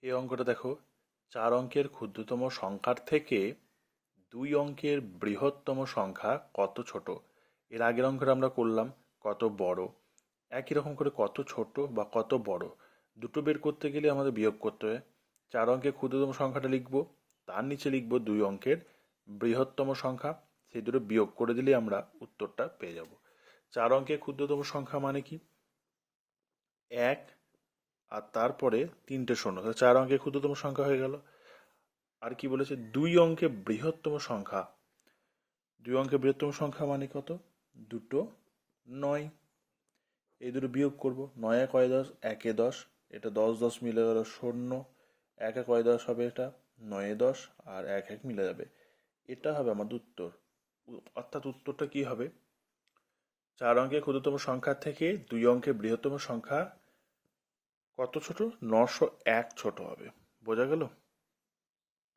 এই অঙ্কটা দেখো, 4 অঙ্কের ক্ষুদ্রতম সংখ্যার থেকে 2 অঙ্কের বৃহত্তম সংখ্যা কত ছোট। এর আগের অঙ্কটা আমরা করলাম কত বড়। একই রকম করে কত ছোট বা কত বড় দুটো বের করতে গেলে আমাদের বিয়োগ করতে হয়। 4 অঙ্কের ক্ষুদ্রতম সংখ্যাটা লিখব, তার নিচে লিখব 2 অঙ্কের বৃহত্তম সংখ্যা, সেই দুটো বিয়োগ করে দিলেই আমরা উত্তরটা পেয়ে যাব। 4 অঙ্কের ক্ষুদ্রতম সংখ্যা মানে কি? 1 আর তারপরে 3টে শূন্য, তাহলে 4 অঙ্কের ক্ষুদ্রতম সংখ্যা হয়ে গেল। আর কি বলেছে? 2 অঙ্কের বৃহত্তম সংখ্যা। 2 অঙ্কের বৃহত্তম সংখ্যা মানে কত? দুটো 9। এই দুটো বিয়োগ করব। 9 কয় 10, 1 10, এটা 10 10 মিলে গেল শূন্য, 1 কয় 10 হবে, এটা 9 10, আর 1 1 মিলে যাবে। এটা হবে আমাদের উত্তর। অর্থাৎ উত্তরটা কি হবে? 4 অঙ্কের ক্ষুদ্রতম সংখ্যা থেকে 2 অঙ্কের বৃহত্তম সংখ্যা কত ছোট? 901 ছোট হবে। বোঝা গেল?